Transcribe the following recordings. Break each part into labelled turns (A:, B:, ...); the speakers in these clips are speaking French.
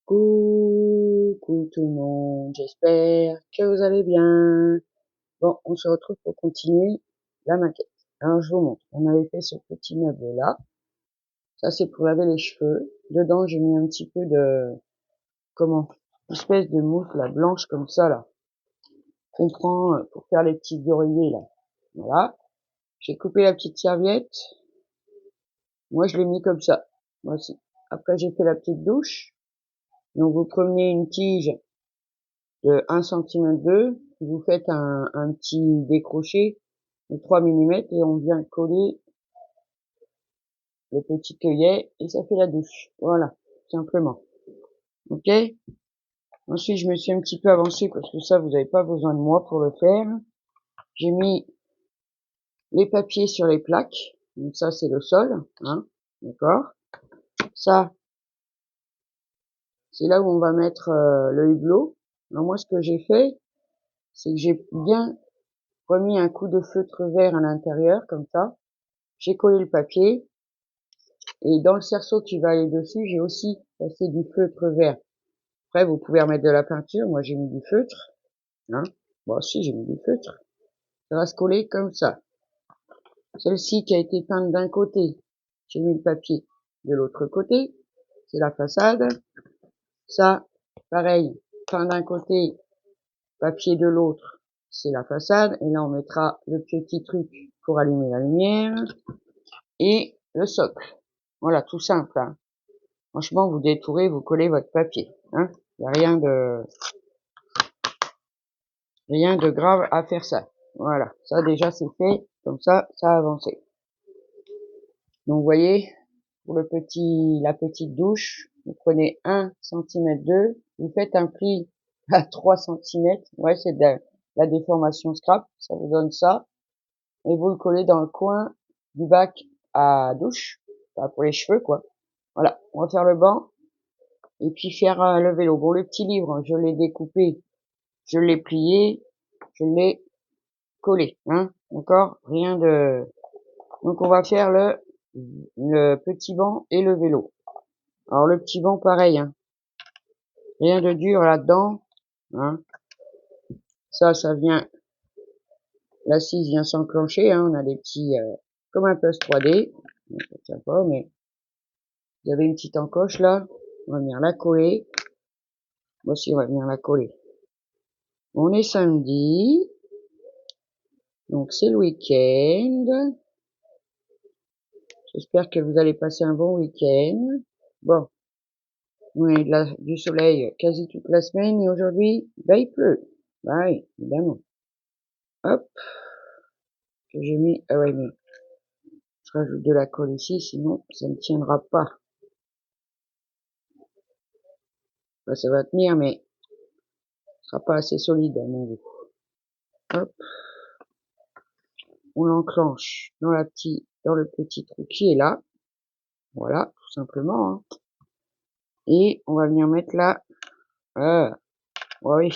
A: Coucou tout le monde, j'espère que vous allez bien. Bon, on se retrouve pour continuer la maquette. Alors je vous montre, on avait fait ce petit meuble là, ça c'est pour laver les cheveux. Dedans j'ai mis un petit peu de, comment, une espèce de mousse là, blanche comme ça là, qu'on prend pour faire les petits oreillers là. Voilà, j'ai coupé la petite serviette, moi je l'ai mis comme ça, voici. Après j'ai fait la petite douche, donc vous prenez une tige de 1 cm 2, vous faites un petit décroché de 3 mm et on vient coller le petit œillet et ça fait la douche. Voilà, simplement. Ok. Ensuite, je me suis un petit peu avancé parce que ça, vous n'avez pas besoin de moi pour le faire. J'ai mis les papiers sur les plaques. Donc ça, c'est le sol, hein. D'accord. Ça, c'est là où on va mettre le hublot. Alors moi, ce que j'ai fait, c'est que j'ai bien remis un coup de feutre vert à l'intérieur, comme ça. J'ai collé le papier. Et dans le cerceau qui va aller dessus, j'ai aussi passé du feutre vert. Après, vous pouvez remettre de la peinture. Moi, j'ai mis du feutre. Hein. Bon, si, j'ai mis du feutre. Ça va se coller comme ça. Celle-ci qui a été peinte d'un côté, j'ai mis le papier de l'autre côté. C'est la façade. Ça, pareil, peint d'un côté, papier de l'autre, c'est la façade. Et là, on mettra le petit truc pour allumer la lumière. Et le socle. Voilà, tout simple. Hein. Franchement, vous détourez, vous collez votre papier. Hein. Il n'y a rien de grave à faire ça. Voilà, ça déjà c'est fait. Comme ça a avancé. Donc vous voyez, pour la petite douche, vous prenez 1 cm 2, vous faites un pli à 3 cm. Ouais, c'est de la déformation scrap, ça vous donne ça. Et vous le collez dans le coin du bac à douche, enfin, pour les cheveux quoi. Voilà, on va faire le banc. Et puis faire le vélo. Bon, le petit livre, je l'ai découpé, je l'ai plié, je l'ai collé, hein, d'accord, rien de. Donc on va faire le petit banc et le vélo. Alors le petit banc, pareil, hein, rien de dur là-dedans, hein. Ça vient, l'assise vient s'enclencher, hein, on a des petits, comme un poste 3D, ça tient pas, mais vous avez une petite encoche là, on va venir la coller. Moi aussi, on va venir la coller. On est samedi. Donc c'est le week-end. J'espère que vous allez passer un bon week-end. Bon, on a du soleil quasi toute la semaine et aujourd'hui, ben il pleut. Bah oui, évidemment. Hop, que j'ai mis. Ah ouais, mais je rajoute de la colle ici, sinon ça ne tiendra pas. Bah, ça va tenir, mais ce sera pas assez solide à mon goût. Hop, on l'enclenche dans le petit trou qui est là. Voilà, tout simplement. Hein. Et on va venir mettre là. Ah, oui.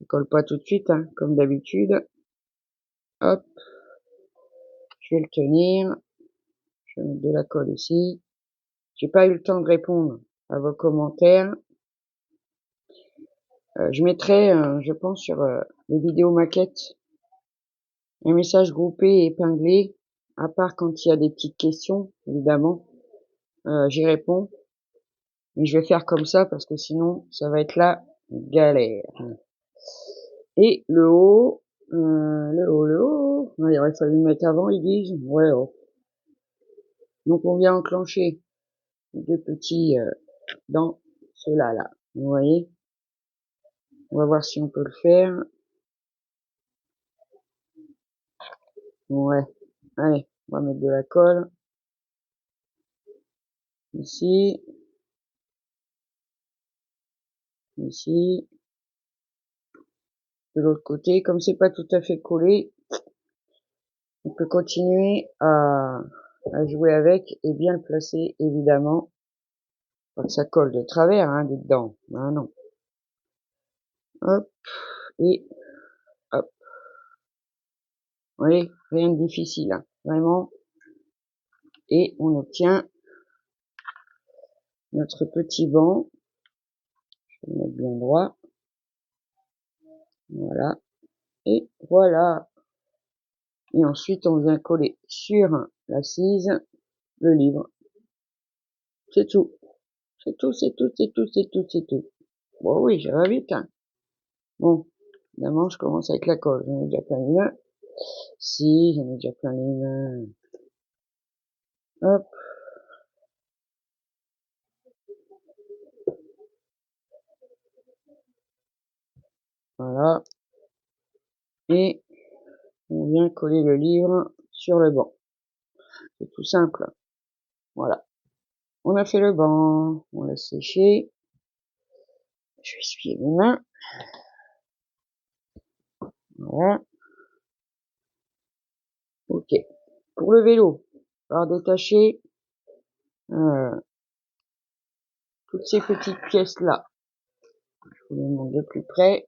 A: Je colle pas tout de suite, hein, comme d'habitude. Hop, je vais le tenir. Je vais mettre de la colle ici. J'ai pas eu le temps de répondre à vos commentaires. Je mettrai, je pense, sur les vidéos maquettes, un message groupé et épinglé, à part quand il y a des petites questions, évidemment. J'y réponds. Mais je vais faire comme ça parce que sinon, ça va être la galère. Et le haut, le haut. Il aurait fallu le mettre avant, ils disent. Ouais, oh. Donc on vient enclencher deux petits dans cela là. Vous voyez? On va voir si on peut le faire. Ouais. Allez, on va mettre de la colle. Ici. Ici. De l'autre côté. Comme c'est pas tout à fait collé, on peut continuer à jouer avec et bien le placer, évidemment. Pas que ça colle de travers, hein, dedans. Ah non. Hop. Et hop. Vous voyez, rien de difficile, hein. Vraiment. Et on obtient notre petit banc. Je vais le mettre bien droit. Voilà. Et voilà. Et ensuite, on vient coller sur l'assise le livre. C'est tout. C'est tout, c'est tout, c'est tout, c'est tout, c'est tout. Bon, oui, ça va vite, hein. Bon, évidemment, je commence avec la colle. J'en ai déjà plein les mains. Si, j'en ai déjà plein les mains. Hop. Voilà. Et on vient coller le livre sur le banc. C'est tout simple. Voilà. On a fait le banc. On laisse sécher. Je vais essuyer mes mains. Voilà. Ok. Pour le vélo, alors détacher toutes ces petites pièces là. Je vous les montre de plus près.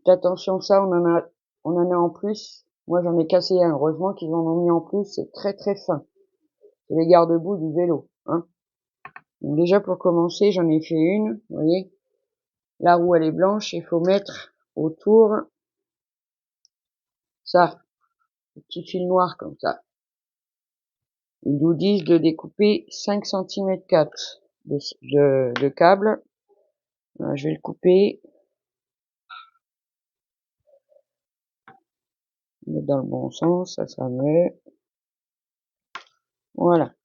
A: Faites attention, ça, on en a en plus. Moi, j'en ai cassé un. Heureusement qu'ils en ont mis en plus. C'est très très fin. C'est les garde-boue du vélo, hein. Donc déjà pour commencer, j'en ai fait une. Vous voyez, la roue elle est blanche. Il faut mettre autour ça, le petit fil noir comme ça. Ils nous disent de découper 5 cm 4 de câble. Je vais le couper. Mettre dans le bon sens, ça sera mieux. Voilà.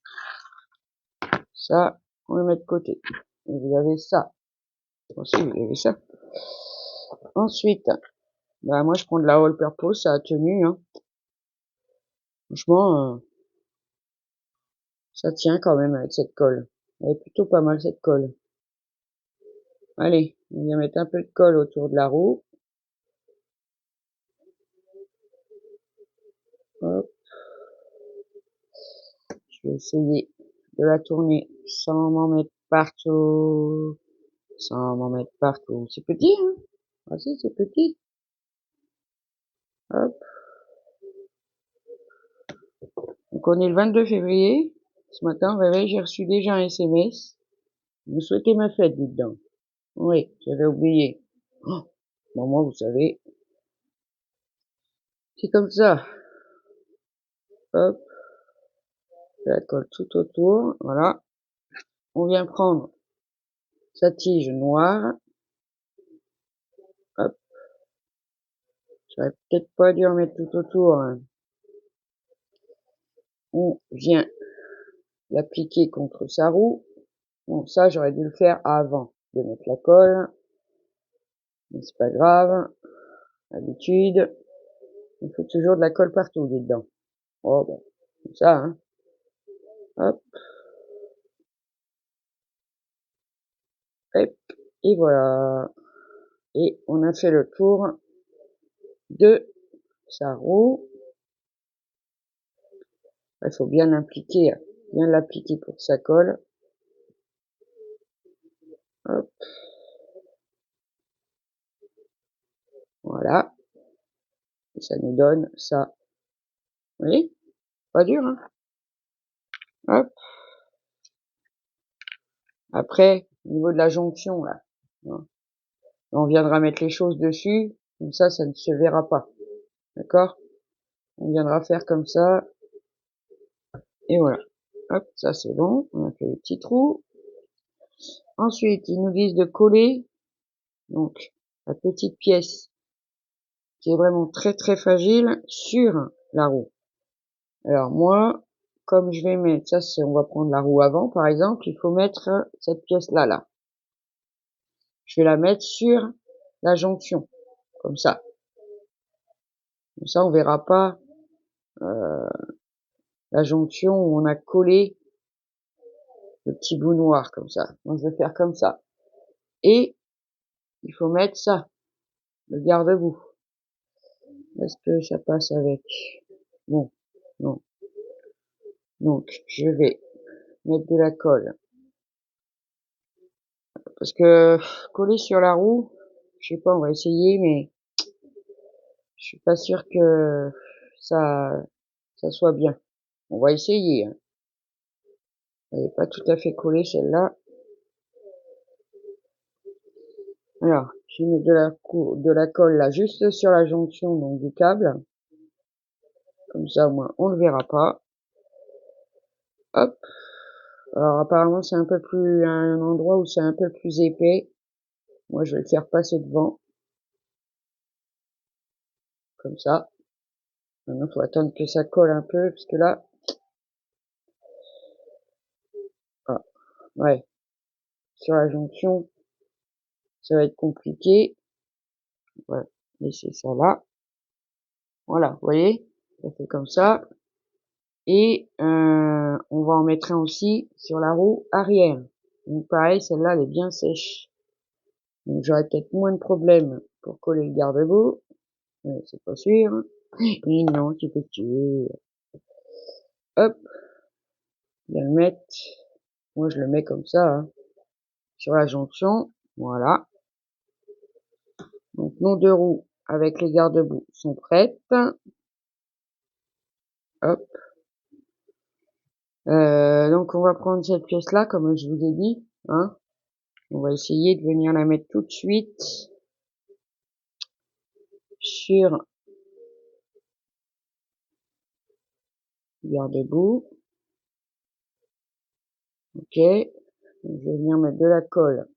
A: Ça, on le met de côté. Et vous avez ça. Ensuite, vous avez ça. Ensuite, bah, moi, je prends de la all purpose, ça a tenu, hein. Franchement, ça tient quand même avec cette colle. Elle est plutôt pas mal, cette colle. Allez, on vient mettre un peu de colle autour de la roue. Hop. Je vais essayer de la tourner sans m'en mettre partout. Sans m'en mettre partout. C'est petit, hein? Ah si, c'est petit. Hop. Donc on est le 22 février. Ce matin, au réveil, j'ai reçu déjà un SMS. Vous souhaitez ma fête, dites donc. Oui, j'avais oublié. Oh, bon, moi, vous savez, c'est comme ça. Hop, je la colle tout autour. Voilà. On vient prendre sa tige noire. Hop. J'aurais peut-être pas dû en mettre tout autour, hein. On vient l'appliquer contre sa roue. Bon, ça, j'aurais dû le faire avant de mettre la colle. Mais c'est pas grave. Habitude. Il faut toujours de la colle partout, dedans. Oh, ben, comme ça, hein. Hop. Hop. Et voilà. Et on a fait le tour de sa roue. Il faut bien l'appliquer pour que ça colle. Hop. Voilà. Et ça nous donne ça. Vous voyez? Pas dur, hein? Hop. Après, au niveau de la jonction, là, on viendra mettre les choses dessus. Comme ça ne se verra pas. D'accord? On viendra faire comme ça. Et voilà. Hop, ça c'est bon. On a fait le petit trou. Ensuite, ils nous disent de coller, donc, la petite pièce qui est vraiment très très fragile sur la roue. Alors moi, comme je vais mettre, ça c'est, on va prendre la roue avant par exemple, il faut mettre cette pièce là. Je vais la mettre sur la jonction, comme ça. Comme ça on verra pas la jonction où on a collé le petit bout noir comme ça. Donc je vais faire comme ça. Et il faut mettre ça, le garde-boue. Est-ce que ça passe avec? Bon, non. Donc je vais mettre de la colle. Parce que coller sur la roue, je sais pas, on va essayer, mais je suis pas sûr que ça, ça soit bien. On va essayer, hein. Elle est pas tout à fait collée celle-là. Alors, je mets de la colle là, juste sur la jonction donc du câble. Comme ça, au moins, on ne le verra pas. Hop. Alors, apparemment, c'est un peu plus, un endroit où c'est un peu plus épais. Moi, je vais le faire passer devant. Comme ça. Maintenant, faut attendre que ça colle un peu, parce que là, ah, ouais, sur la jonction, ça va être compliqué. On va laisser ça là. Voilà, vous voyez, ça fait comme ça. Et on va en mettre un aussi sur la roue arrière. Donc pareil, celle-là, elle est bien sèche. Donc j'aurai peut-être moins de problèmes pour coller le garde-boue. C'est pas sûr. Et non, c'est petit. Hop, bien le mettre. Moi, je le mets comme ça, hein, sur la jonction. Voilà. Donc nos deux roues avec les garde-boue sont prêtes. Hop. Donc on va prendre cette pièce-là, comme je vous ai dit. Hein. On va essayer de venir la mettre tout de suite sur le garde-boue. Ok. Donc, je vais venir mettre de la colle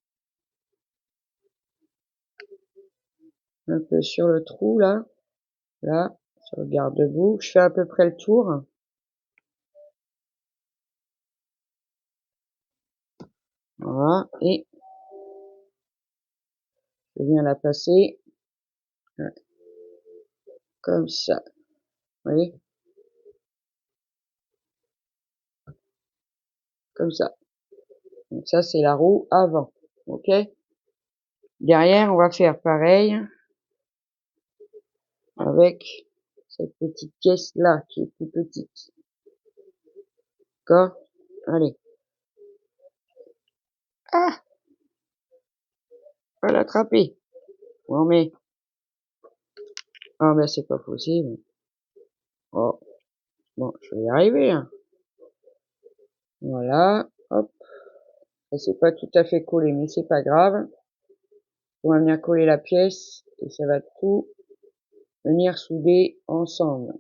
A: un peu sur le trou là. Là, sur le garde-boue. Je fais à peu près le tour. Voilà. Et je viens la passer comme ça. Vous voyez? Comme ça. Donc ça, c'est la roue avant. Ok? Derrière, on va faire pareil avec cette petite pièce là qui est plus petite. D'accord? Allez. Ah! On va l'attraper. Bon, mais. Ah, ben, c'est pas possible. Oh. Bon, je vais y arriver, hein. Voilà. Hop. Ça, c'est pas tout à fait collé, mais c'est pas grave. On va venir coller la pièce et ça va tout venir souder ensemble.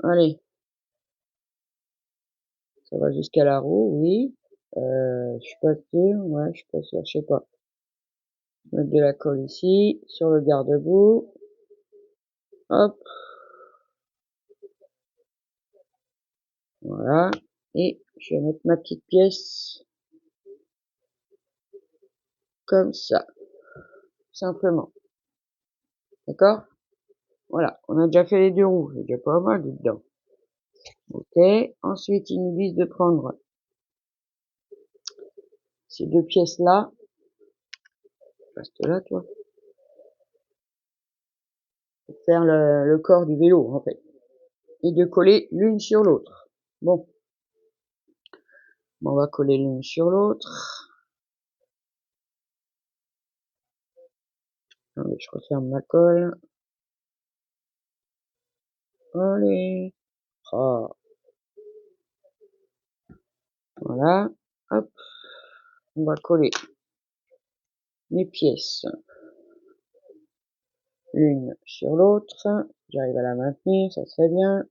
A: Allez. Ça va jusqu'à la roue, oui. Je suis pas sûr. Ouais, je suis pas sûr. Je sais pas. Mettre de la colle ici, sur le garde-boue. Hop. Voilà. Et je vais mettre ma petite pièce comme ça. Simplement. D'accord? Voilà. On a déjà fait les deux roues. C'est déjà pas mal dedans. Ok. Ensuite, ils nous disent de prendre ces deux pièces-là. Reste là, toi. Pour faire le corps du vélo, en fait. Et de coller l'une sur l'autre. Bon. On va coller l'une sur l'autre. Je referme ma colle. Allez. Oh. Voilà. Hop. On va coller les pièces l'une sur l'autre. J'arrive à la maintenir, ça serait bien.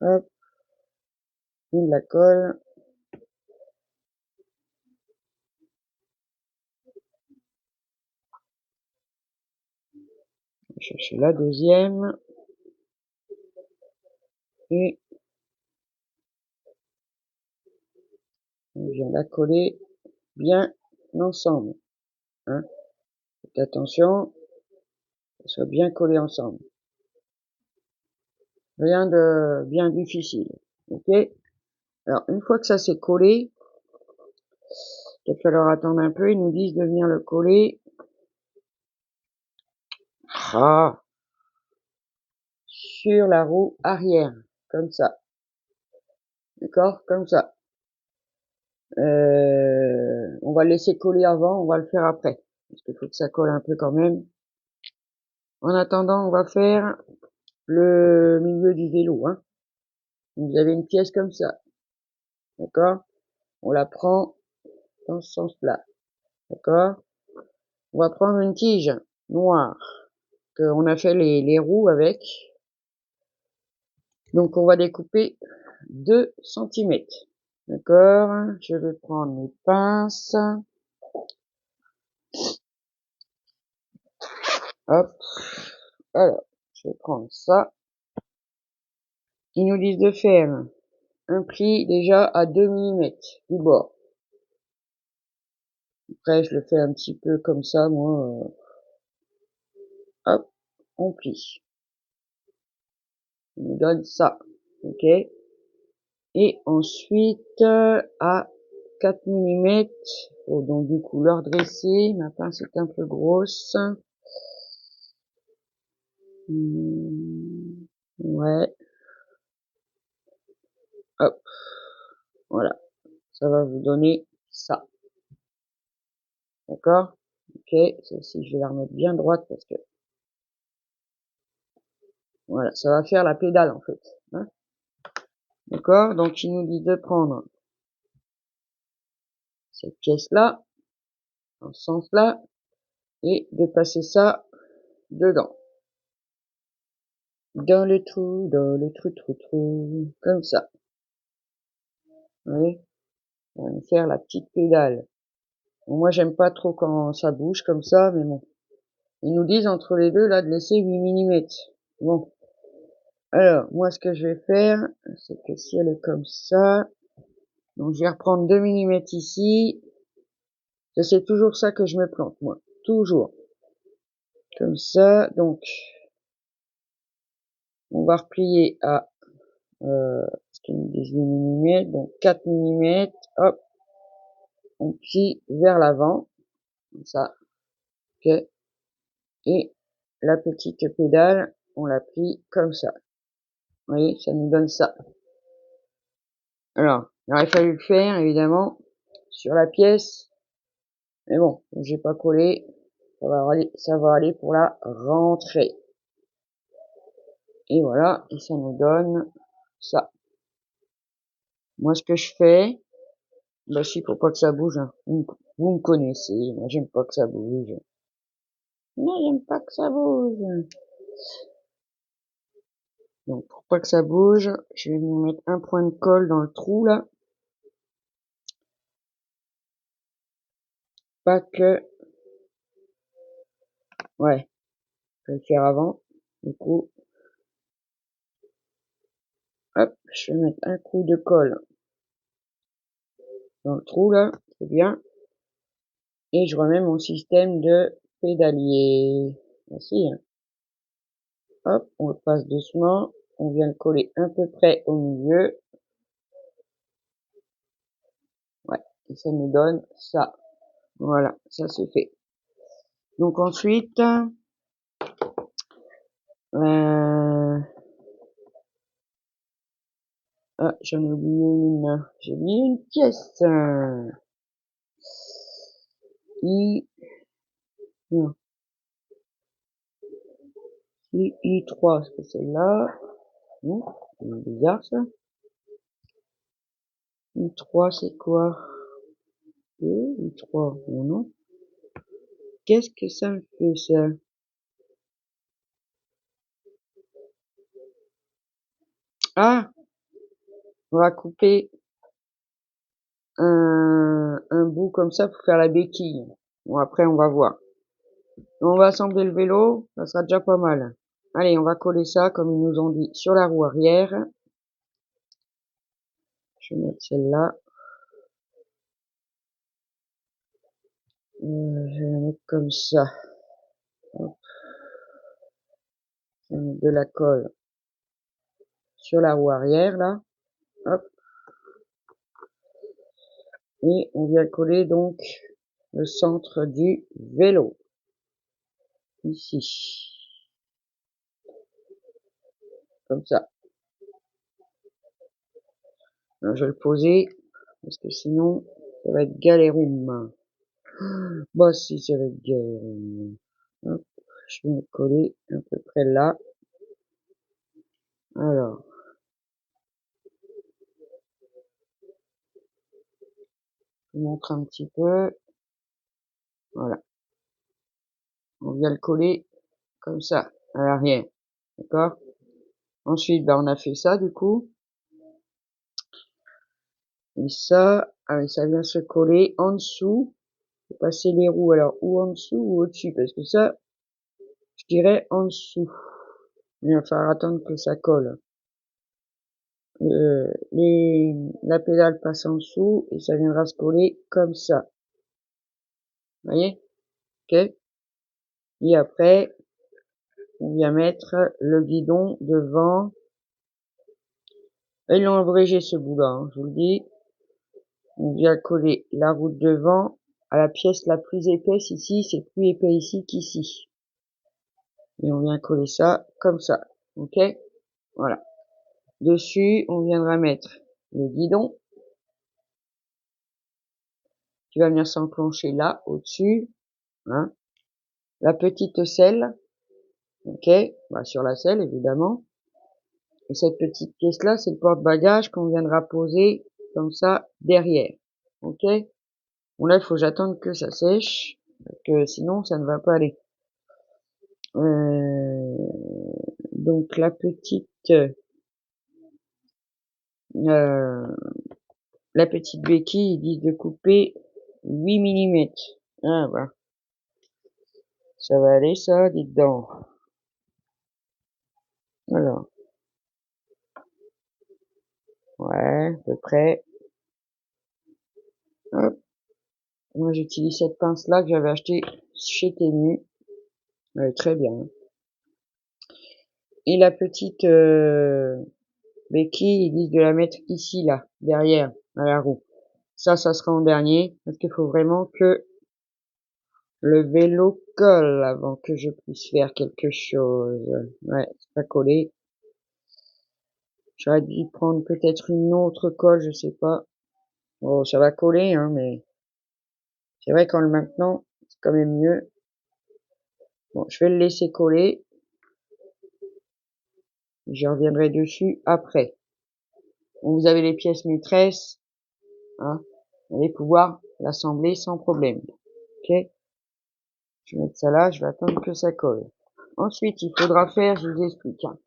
A: Hop. Une de la colle. Je vais chercher la deuxième. Et on vient la coller bien ensemble. Hein. Faites attention, qu'elle soit bien collée ensemble. Rien de bien difficile. Ok? Alors, une fois que ça s'est collé, il va falloir attendre un peu. Ils nous disent de venir le coller. Ah, sur la roue arrière. Comme ça. D'accord? Comme ça. On va le laisser coller avant, on va le faire après. Parce qu'il faut que ça colle un peu quand même. En attendant, on va faire le milieu du vélo. Hein. Vous avez une pièce comme ça. D'accord? On la prend dans ce sens-là. d'accord? On va prendre une tige noire, qu'on a fait les roues avec. Donc on va découper 2 centimètres. D'accord? Je vais prendre mes pinces. Hop. Alors, je vais prendre ça. Ils nous disent de faire un pli déjà à 2 millimètres du bord. Après, je le fais un petit peu comme ça, moi. Hop, on plie. On nous donne ça. Ok? Et ensuite, à 4 millimètres. Oh, donc du coup, leur dresser. Ma pince est un peu grosse. Ouais. Hop. Voilà. Ça va vous donner ça. D'accord? Ok. Celle-ci, je vais la remettre bien droite parce que, voilà, ça va faire la pédale, en fait. Hein? D'accord? Donc, il nous dit de prendre cette pièce-là, dans ce sens-là, et de passer ça dedans. Dans le trou, comme ça. Vous voyez? On va faire la petite pédale. Bon, moi, j'aime pas trop quand ça bouge comme ça, mais bon. Ils nous disent entre les deux, là, de laisser 8 millimètres. Bon. Alors, moi, ce que je vais faire, c'est que si elle est comme ça, donc je vais reprendre 2 millimètres ici. C'est toujours ça que je me plante, moi. Toujours. Comme ça, donc, on va replier à, ce qu'ils nous disent 8 millimètres, donc 4 millimètres, hop, on plie vers l'avant, comme ça, ok, et la petite pédale, on la plie comme ça. Vous voyez, ça nous donne ça. Alors, il aurait fallu le faire, évidemment, sur la pièce, mais bon, j'ai pas collé, ça va aller pour la rentrée. Et voilà, et ça nous donne ça. Moi, ce que je fais, bah si, faut pas que ça bouge, hein. Vous me connaissez, moi j'aime pas que ça bouge. Moi j'aime pas que ça bouge. Donc pour pas que ça bouge, je vais venir mettre un point de colle dans le trou là. Pas que... Ouais, je vais le faire avant. Du coup, hop, je vais mettre un coup de colle dans le trou là, c'est bien. Et je remets mon système de pédalier. Voici, hein. Hop, on le passe doucement. On vient le coller un peu près au milieu. Ouais, et ça nous donne ça. Voilà, ça c'est fait. Donc ensuite, ah, j'en ai oublié une. J'ai oublié une pièce. Non, I3, c'est celle-là. Non, c'est bizarre ça. I3, c'est quoi? I3, non, non. Qu'est-ce que ça me fait ça? Ah, on va couper un bout comme ça pour faire la béquille. Bon, après, on va voir. On va assembler le vélo, ça sera déjà pas mal. Allez, on va coller ça, comme ils nous ont dit, sur la roue arrière. Je vais mettre celle-là. Je vais la mettre comme ça. Hop. Je vais mettre de la colle sur la roue arrière, là. Hop. Et on vient coller donc le centre du vélo. Ici. Comme ça. Alors, je vais le poser, parce que sinon, ça va être galérum. Bah si, ça va être galérum. Hop. Je vais me coller à peu près là. Alors. Je vous montre un petit peu. Voilà. On vient le coller comme ça, à l'arrière. D'accord? Ensuite, bah, on a fait ça, du coup. Et ça, allez, ça vient se coller en dessous. Faut passer les roues, alors, ou en dessous ou au-dessus, parce que ça, je dirais en dessous. Il va falloir attendre que ça colle. La pédale passe en dessous et ça viendra se coller comme ça. Vous voyez? Ok? Et après, on vient mettre le guidon devant. Ils l'ont abrégé ce bout-là, hein, je vous le dis. On vient coller la roue de devant à la pièce la plus épaisse ici. C'est plus épais ici qu'ici. Et on vient coller ça comme ça. Ok? Voilà. Dessus, on viendra mettre le guidon qui va venir s'enclencher là, au-dessus. Hein, la petite selle. Ok? Bah, sur la selle, évidemment. Et cette petite pièce-là, c'est le porte-bagages qu'on viendra poser comme ça derrière. Ok? Bon, là, il faut que j'attende que ça sèche, parce que sinon, ça ne va pas aller. Donc, la petite béquille, ils disent de couper 8 mm. Ah, bah. Ça va aller, ça, dites donc. Alors. Ouais, à peu près. Hop. Moi, j'utilise cette pince-là que j'avais achetée chez Temu. Elle est très bien. Et la petite béquille, ils disent de la mettre ici, là, derrière, à la roue. Ça sera en dernier, parce qu'il faut vraiment que le vélo colle avant que je puisse faire quelque chose. Ouais, c'est pas collé. J'aurais dû prendre peut-être une autre colle, je sais pas. Bon, ça va coller, hein, mais c'est vrai qu'en le maintenant, c'est quand même mieux. Bon, je vais le laisser coller. Je reviendrai dessus après. Bon, vous avez les pièces maîtresses, hein. Vous allez pouvoir l'assembler sans problème. Ok? Je vais mettre ça là, je vais attendre que ça colle. Ensuite, il faudra faire, je vous explique, hein,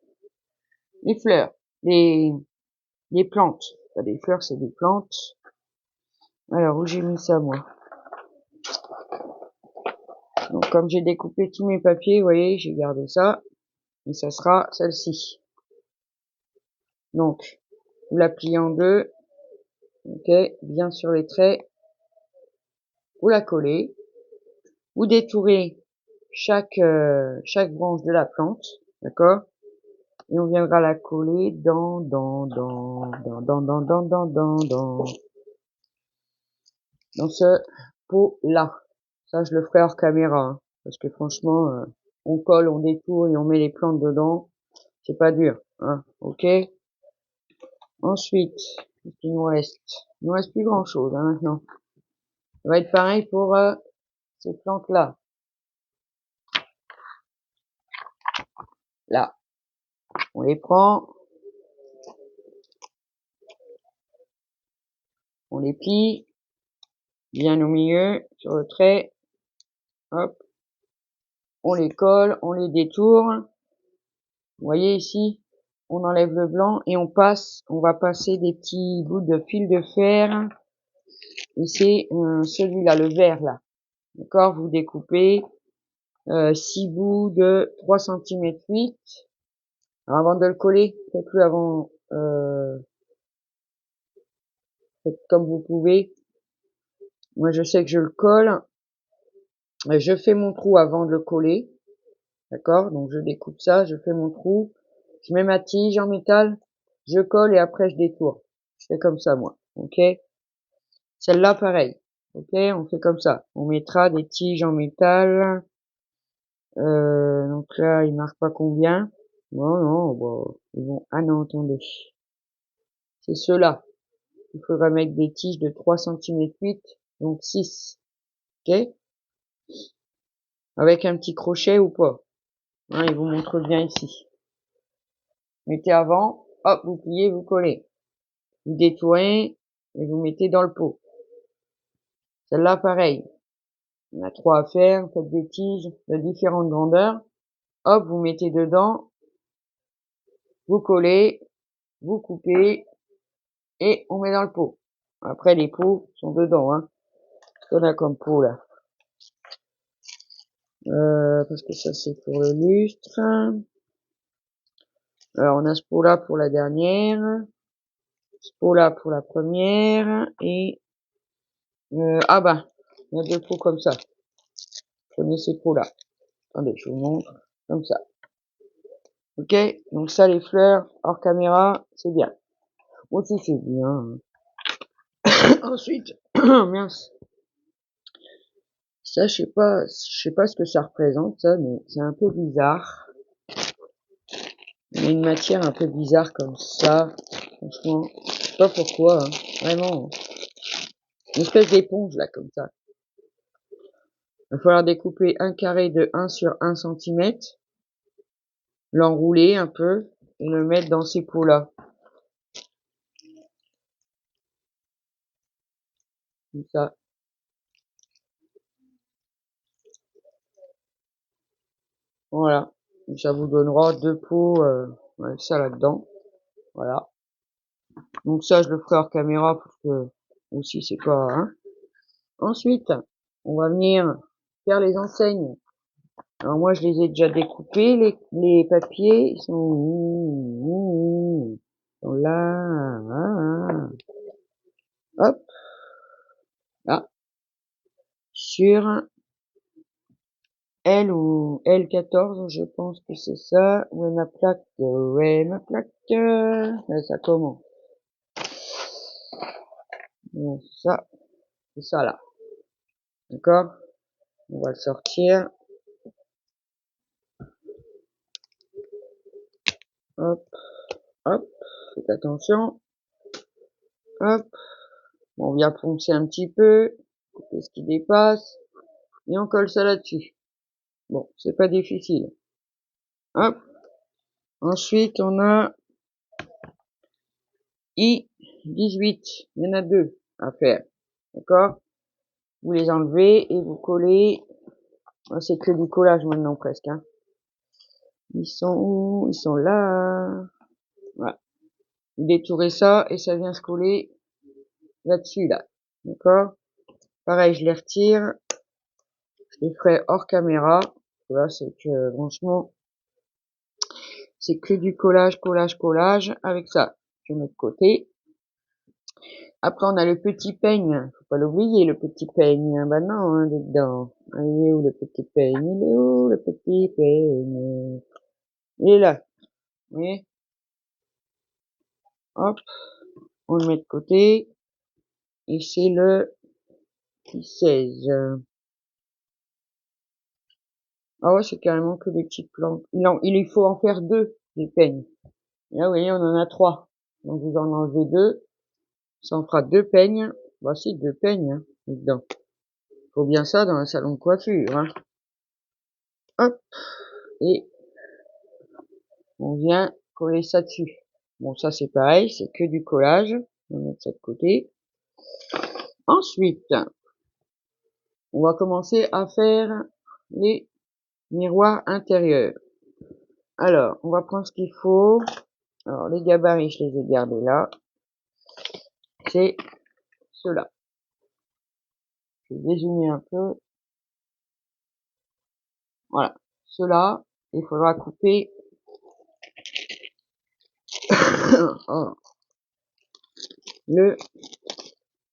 A: les fleurs, les plantes. Pas des fleurs, c'est des plantes. Alors, où j'ai mis ça, moi? Donc, comme j'ai découpé tous mes papiers, vous voyez, j'ai gardé ça. Et ça sera celle-ci. Donc, vous la pliez en deux. Ok, bien sur les traits. Vous la collez. Vous détourez chaque branche de la plante. D'accord? Et on viendra la coller dans ce pot là. Ça, je le ferai hors caméra, hein, parce que franchement, on colle, on détourne et on met les plantes dedans. C'est pas dur, hein. Ok? Ensuite, qu'est-ce qu'il nous reste? Il nous reste plus grand chose, hein, maintenant. Ça va être pareil pour ces plantes là. Là. On les prend. On les plie. Bien au milieu, sur le trait. Hop. On les colle, on les détourne. Vous voyez ici, on enlève le blanc et on va passer des petits bouts de fil de fer. Et c'est celui-là, le vert là. D'accord, vous découpez 6 bouts de 3 cm 8. Alors, avant de le coller, faites-le avant, faites comme vous pouvez. Moi, je sais que je le colle. Je fais mon trou avant de le coller. D'accord, donc je découpe ça, je fais mon trou. Je mets ma tige en métal, je colle et après je détourne. Je fais comme ça, moi. Ok? Celle-là, pareil. Ok? On fait comme ça. On mettra des tiges en métal. Donc là, il marque pas combien. Non, non, bon, ils vont... Ah non, attendez. C'est ceux-là. Il faudra mettre des tiges de 3 cm 8, donc 6. Ok? Avec un petit crochet ou pas. Hein, il vous montre bien ici. Mettez avant, hop, vous pliez, vous collez. Vous détournez et vous mettez dans le pot. Celle-là, pareil. On a 3 à faire, faites des tiges de différentes grandeurs. Hop, vous mettez dedans, vous collez, vous coupez et on met dans le pot. Après, les pots sont dedans, hein. Qu'est-ce qu'on a comme pot là? Parce que ça c'est pour le lustre. Alors on a ce pot là pour la dernière, ce pot là pour la première et ah bah il y a 2 pots comme ça. Prenez ces pots là. Attendez, je vous montre comme ça. Ok, donc ça les fleurs hors caméra, c'est bien. Aussi c'est bien. Ensuite, mince. Ça je sais pas ce que ça représente ça, mais c'est un peu bizarre. Il y a une matière un peu bizarre comme ça. Franchement, je sais pas pourquoi, hein. Vraiment. Une espèce d'éponge là comme ça. Il va falloir découper un carré de 1 sur 1 cm, l'enrouler un peu et le mettre dans ces pots là. Comme ça. Voilà. Donc ça vous donnera 2 pots avec ça là-dedans. Voilà. Donc ça je le ferai hors caméra parce que aussi c'est pas, hein. Ensuite, on va venir faire les enseignes. Alors moi je les ai déjà découpés, les papiers, ils sont où? Ils sont là. Hop, là, sur L ou L14, je pense que c'est ça. Où est ma plaque? Où est ma plaque? Ça comment? Bon, ça, c'est ça là. D'accord? On va le sortir. Hop, hop, faites attention. Hop, on vient poncer un petit peu, couper ce qui dépasse, et on colle ça là-dessus. Bon, c'est pas difficile. Hop. Ensuite, on a I18. Il y en a 2 à faire. D'accord? Vous les enlevez et vous collez. C'est que du collage maintenant presque, hein. Ils sont où? Ils sont là. Voilà. Vous détourez ça et ça vient se coller là-dessus, là. D'accord? Pareil, je les retire. Je les ferai hors caméra. Voilà, c'est que, franchement, c'est que du collage, collage, collage. Avec ça, je mets de côté. Après, on a le petit peigne. Faut pas l'oublier, le petit peigne. Bah non, hein, dedans. Il est où le petit peigne? Il est où le petit peigne? Il est là. Vous voyez? Hop, on le met de côté. Et c'est le 16. Ah ouais, c'est carrément que des petites plantes. Non, il faut en faire 2, des peignes. Et là, vous voyez, on en a 3. Donc, vous en enlevez 2. Ça en fera 2 peignes. Voici 2 peignes, hein, dedans. Faut bien ça dans un salon de coiffure, hein. Hop, et on vient coller ça dessus. Bon, ça c'est pareil, c'est que du collage. On va mettre ça de côté. Ensuite, on va commencer à faire les miroirs intérieurs. Alors, on va prendre ce qu'il faut. Alors, les gabarits, je les ai gardés là. C'est ceux-là. Je vais dézoomer un peu. Voilà. Ceux-là, il faudra couper le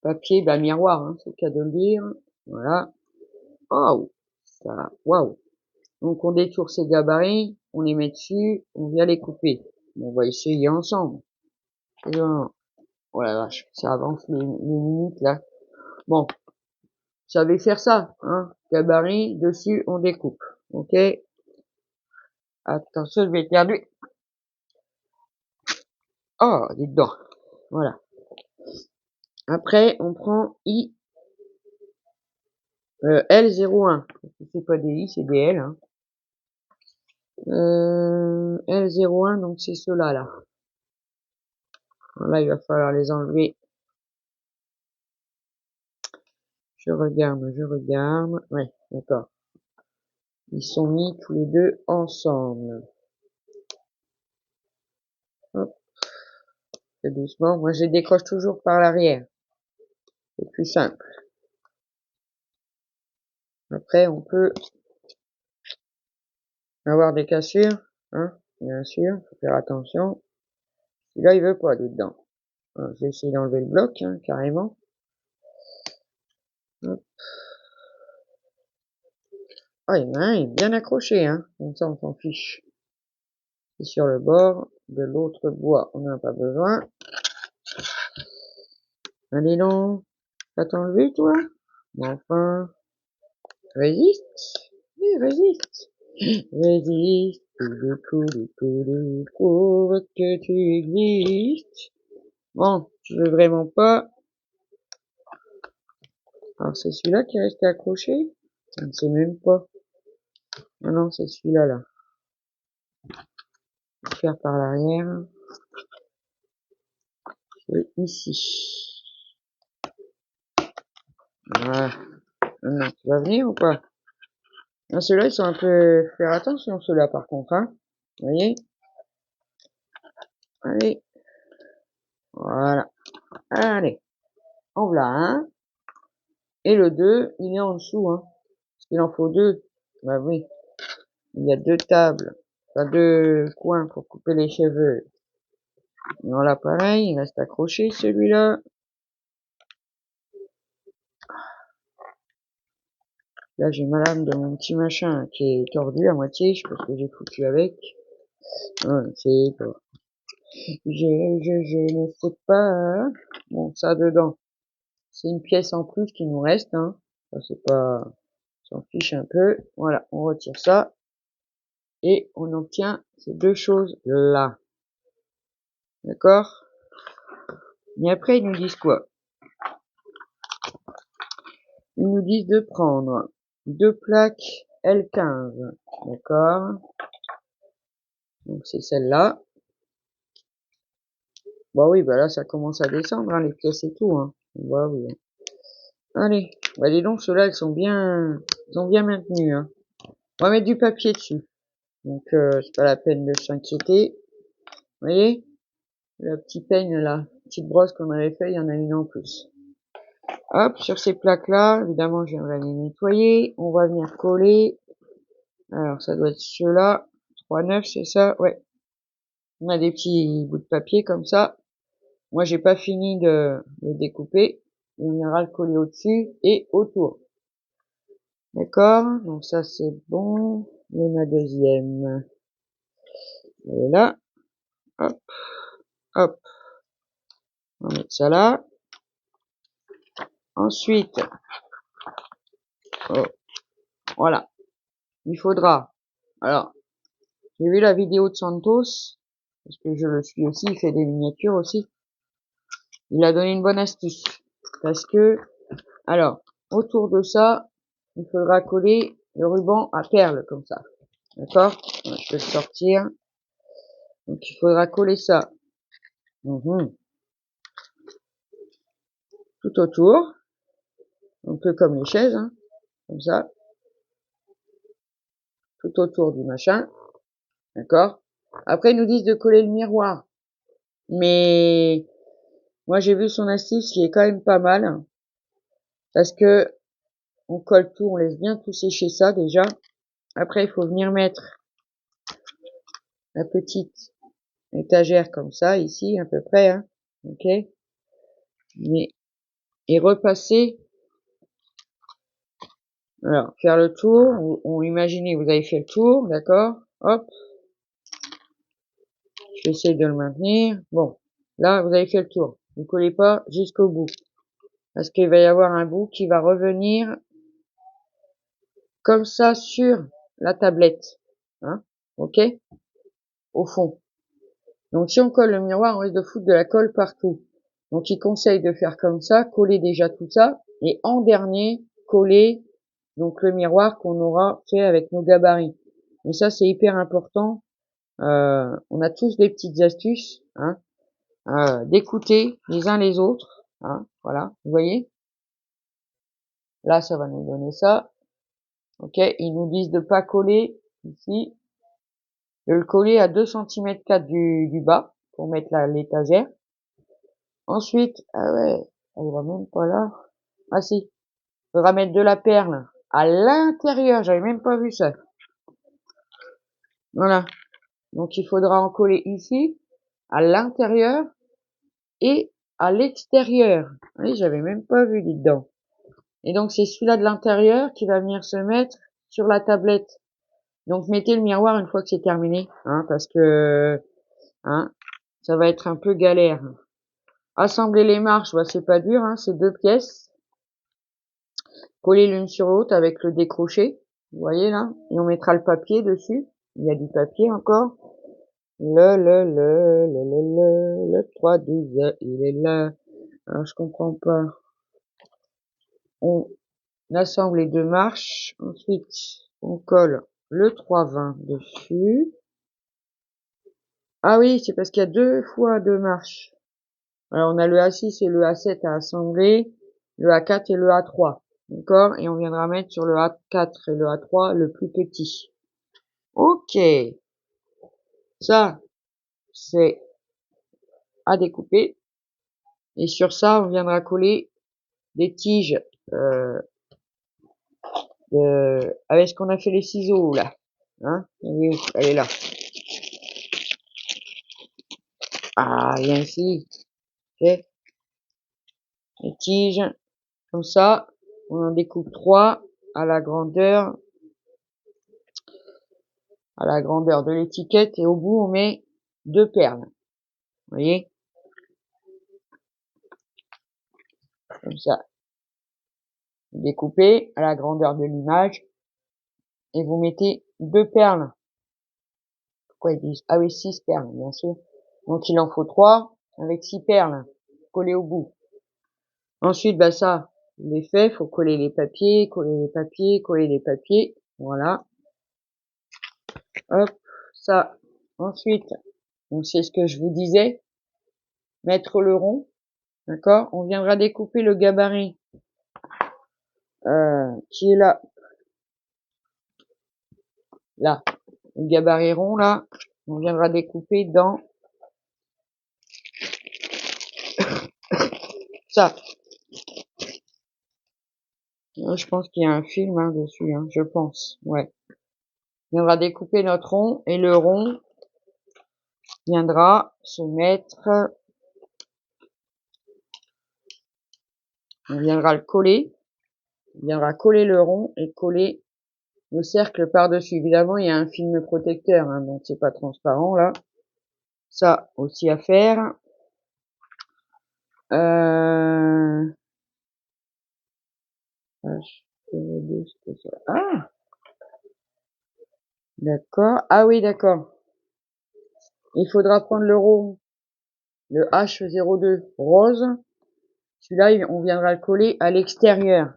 A: papier, bah, miroir, hein, c'est le cas de le dire. Voilà. Oh, ça, waouh. Donc on détourne ces gabarits, on les met dessus, on vient les couper. On va essayer ensemble. Oh la vache, ça avance les minutes là. Bon, vous savez faire ça, hein. Gabarit, dessus, on découpe. Ok? Attention, je vais éternuer. Oh, dites donc. Voilà. Après, on prend L01. C'est pas des I, c'est des L, hein. L01, donc c'est ceux-là, là. Là, il va falloir les enlever Je regarde. Ouais, d'accord. Ils sont mis tous les deux ensemble. Hop, c'est doucement. Moi, je les décroche toujours par l'arrière. C'est plus simple. Après, on peut avoir des cassures, hein, bien sûr. Faut faire attention. Celui-là, il veut pas aller dedans. Alors, je vais essayer d'enlever le bloc, hein, carrément. Hop. Ah, il y en a un, il est bien accroché, hein. Comme ça, on s'en fiche. C'est sur le bord de l'autre bois. On n'en a pas besoin. Allez donc. T'as enlevé, toi? Mais enfin. Résiste. Oui, résiste. Résiste. Prouve que tu existes. Bon, tu veux vraiment pas. Alors, c'est celui-là qui est resté accroché? Je ne sais même pas. Ah non, c'est celui-là, là. Je vais faire par l'arrière. Et ici. Voilà. Maintenant, tu vas venir ou pas? Ah, ceux-là, ils sont un peu... Faire attention, ceux-là, par contre, hein. Vous voyez? Allez. Voilà. Allez. En voilà un. Et le 2, il est en dessous, hein. Parce qu'il en faut 2. Bah oui. Il y a 2 tables. Enfin, 2 coins pour couper les cheveux. Non, là, pareil, il reste accroché, celui-là. Là, j'ai ma lame de mon petit machin qui est tordu à moitié. Je sais pas ce que j'ai foutu avec. C'est pas. Je ne sais pas. Bon, ça dedans. C'est une pièce en plus qui nous reste, hein. Ça, c'est pas, on s'en fiche un peu. Voilà, on retire ça. Et on obtient ces deux choses là. D'accord? Et après, ils nous disent quoi? Ils nous disent de prendre 2 plaques L15. D'accord? Donc, c'est celle-là. Bah oui, bah là, ça commence à descendre, hein, les pièces et tout, hein. Bah oui. Allez. Bah dis donc, ceux-là, ils sont bien maintenus, hein. On va mettre du papier dessus. Donc, c'est pas la peine de s'inquiéter. Vous voyez? Le petit peigne, là. Petite brosse qu'on avait fait, il y en a une en plus. Hop, sur ces plaques-là, évidemment, j'aimerais les nettoyer. On va venir coller. Alors, ça doit être ceux-là. 3,9, c'est ça? Ouais. On a des petits bouts de papier comme ça. Moi, j'ai pas fini de découper. On ira le coller au-dessus et autour. D'accord? Donc ça, c'est bon. Et ma deuxième. Et là. Hop. Hop. On va mettre ça là. Ensuite. Oh, voilà. Il faudra. Alors, j'ai vu la vidéo de Santos. Parce que je le suis aussi. Il fait des miniatures aussi. Il a donné une bonne astuce. Parce que, alors, autour de ça, il faudra coller le ruban à perles comme ça. D'accord? Je vais le sortir. Donc, il faudra coller ça. Tout autour. Un peu comme les chaises, hein. Comme ça. Tout autour du machin. D'accord? Après, ils nous disent de coller le miroir. Mais, moi, j'ai vu son astuce qui est quand même pas mal. Parce que, on colle tout, on laisse bien tout sécher ça, déjà. Après, il faut venir mettre la petite étagère comme ça, ici, à peu près, hein. Ok? Mais, et repasser. Alors, faire le tour. On imaginez, vous avez fait le tour, d'accord? Hop. Je vais essayer de le maintenir. Bon. Là, vous avez fait le tour. Ne collez pas jusqu'au bout. Parce qu'il va y avoir un bout qui va revenir comme ça sur la tablette. Hein? Ok? Au fond. Donc, si on colle le miroir, on risque de foutre de la colle partout. Donc, il conseille de faire comme ça, coller déjà tout ça, et en dernier, coller donc le miroir qu'on aura fait avec nos gabarits. Et ça, c'est hyper important. On a tous des petites astuces, hein, d'écouter les uns les autres. Hein, voilà, vous voyez. Là, ça va nous donner ça. Ok, ils nous disent de pas coller ici, de le coller à 2 cm du bas pour mettre l'étagère. Ensuite, ah ouais, elle va même pas là. Ah si, faudra mettre de la perle à l'intérieur, j'avais même pas vu ça. Voilà. Donc il faudra en coller ici, à l'intérieur et à l'extérieur. Oui, j'avais même pas vu dedans. Et donc c'est celui-là de l'intérieur qui va venir se mettre sur la tablette. Donc mettez le miroir une fois que c'est terminé, hein, parce que hein, ça va être un peu galère. Assembler les marches, bah, c'est pas dur, hein, c'est 2 pièces. Coller l'une sur l'autre avec le décroché, vous voyez là, et on mettra le papier dessus. Il y a du papier encore. Le 3-12, il est là. Alors, je comprends pas. On assemble les 2 marches. Ensuite, on colle le 3-20 dessus. Ah oui, c'est parce qu'il y a 2 fois 2 marches. Alors, on a le A6 et le A7 à assembler, le A4 et le A3. D'accord? Et on viendra mettre sur le A4 et le A3 le plus petit. Ok. Ça, c'est à découper. Et sur ça, on viendra coller des tiges avec ce qu'on a fait les ciseaux là. Hein? Elle est où? Elle est là. Ah, il y a ici. Ok. Les tiges. Comme ça, on en découpe 3 à la grandeur de l'étiquette et au bout on met 2 perles. Vous voyez? Comme ça. Vous découpez à la grandeur de l'image et vous mettez 2 perles. Pourquoi ils disent? Ah oui, 6 perles, bien sûr. Donc il en faut 3 avec 6 perles collées au bout. Ensuite, bah ça, je l'ai fait, faut coller les papiers, coller les papiers, coller les papiers. Voilà. Hop, ça. Ensuite, donc c'est ce que je vous disais, mettre le rond. D'accord? On viendra découper le gabarit qui est là. Là. Le gabarit rond, là. On viendra découper dans ça. Je pense qu'il y a un film hein, dessus, hein, je pense. Ouais. On viendra découper notre rond et le rond viendra se mettre. On viendra le coller. On viendra coller le rond et coller le cercle par-dessus. Évidemment, il y a un film protecteur, hein, donc c'est pas transparent là. Ça aussi à faire. Ah, d'accord. Ah oui, d'accord. Il faudra prendre le rond, le H02 rose. Celui-là, on viendra le coller à l'extérieur.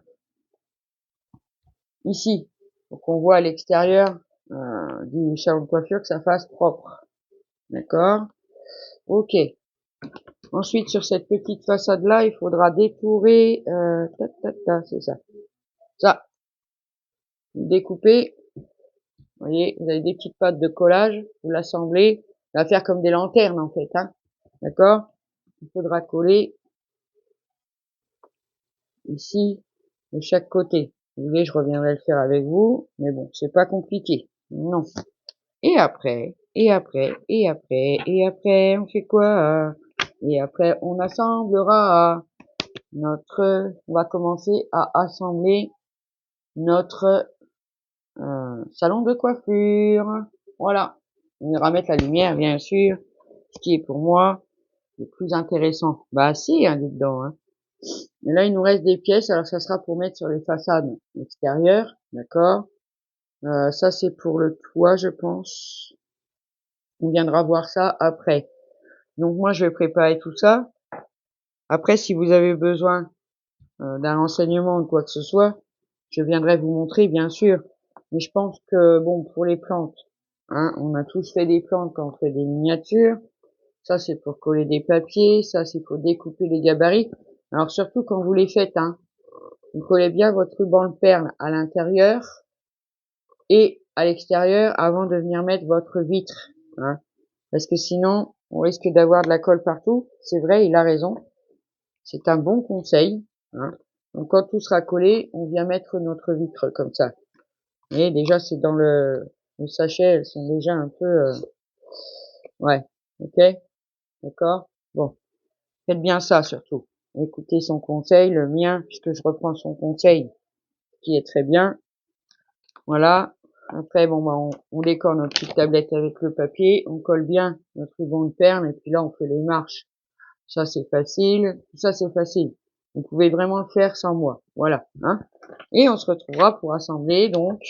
A: Ici. Donc on voit à l'extérieur du salon de coiffure que ça fasse propre. D'accord? Ok. Ensuite, sur cette petite façade-là, il faudra détourer, c'est ça. Ça. Découper. Vous voyez, vous avez des petites pattes de collage. Vous l'assemblez. Ça va faire comme des lanternes, en fait, hein. D'accord? Il faudra coller ici, de chaque côté. Vous voulez, je reviendrai le faire avec vous. Mais bon, c'est pas compliqué. Non. Et après, on fait quoi? Et après, on assemblera on va commencer à assembler notre salon de coiffure. Voilà. On ira mettre la lumière, bien sûr, ce qui est pour moi le plus intéressant. Bah si, hein, dedans. Hein. Mais là, il nous reste des pièces, alors ça sera pour mettre sur les façades extérieures, d'accord. Ça, c'est pour le toit, je pense. On viendra voir ça après. Donc moi, je vais préparer tout ça. Après, si vous avez besoin d'un renseignement ou quoi que ce soit, je viendrai vous montrer, bien sûr. Mais je pense que, bon, pour les plantes, hein, on a tous fait des plantes quand on fait des miniatures. Ça, c'est pour coller des papiers. Ça, c'est pour découper les gabarits. Alors, surtout quand vous les faites, hein. vous collez bien votre ruban de perle à l'intérieur et à l'extérieur avant de venir mettre votre vitre, hein. Parce que sinon, on risque d'avoir de la colle partout. C'est vrai, il a raison. C'est un bon conseil, hein. Donc quand tout sera collé, on vient mettre notre vitre comme ça. Et déjà, c'est dans le sachet, elles sont déjà un peu... ouais, ok, d'accord. Bon, faites bien ça surtout. Écoutez son conseil, le mien, puisque je reprends son conseil, qui est très bien. Voilà. Après, bon, bah, on décore notre petite tablette avec le papier, on colle bien notre ruban de perle, et puis là, on fait les marches. Ça, c'est facile. Tout ça, c'est facile. Vous pouvez vraiment le faire sans moi. Voilà, hein. Et on se retrouvera pour assembler, donc.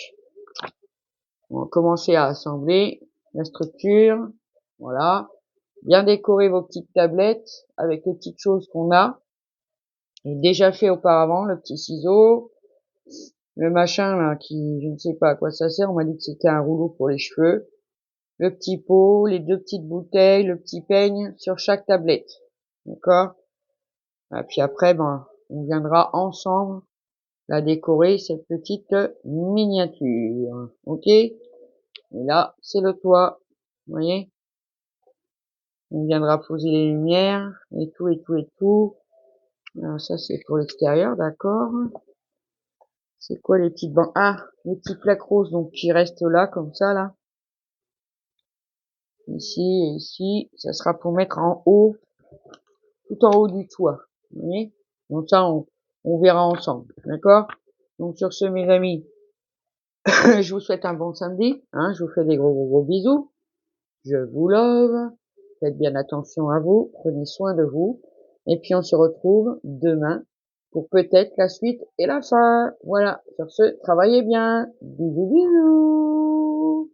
A: On va commencer à assembler la structure. Voilà. Bien décorer vos petites tablettes avec les petites choses qu'on a. Et déjà fait auparavant, le petit ciseau, le machin là qui, je ne sais pas à quoi ça sert, on m'a dit que c'était un rouleau pour les cheveux, le petit pot, les deux petites bouteilles, le petit peigne sur chaque tablette. D'accord? Et puis après, ben, on viendra ensemble la décorer, cette petite miniature. Ok? Et là, c'est le toit. Vous voyez? On viendra poser les lumières, et tout, et tout, et tout. Alors ça, c'est pour l'extérieur, d'accord? C'est quoi les petites bandes? Ah, les petits plaques roses, donc, qui restent là, comme ça, là. Ici et ici. Ça sera pour mettre en haut, tout en haut du toit. Vous voyez? Donc ça, on verra ensemble. D'accord? Donc sur ce, mes amis, je vous souhaite un bon samedi. Hein, je vous fais des gros, gros, gros bisous. Je vous love. Faites bien attention à vous. Prenez soin de vous. Et puis on se retrouve demain pour peut-être la suite et la fin. Voilà. Sur ce, travaillez bien. Bisous, bisous.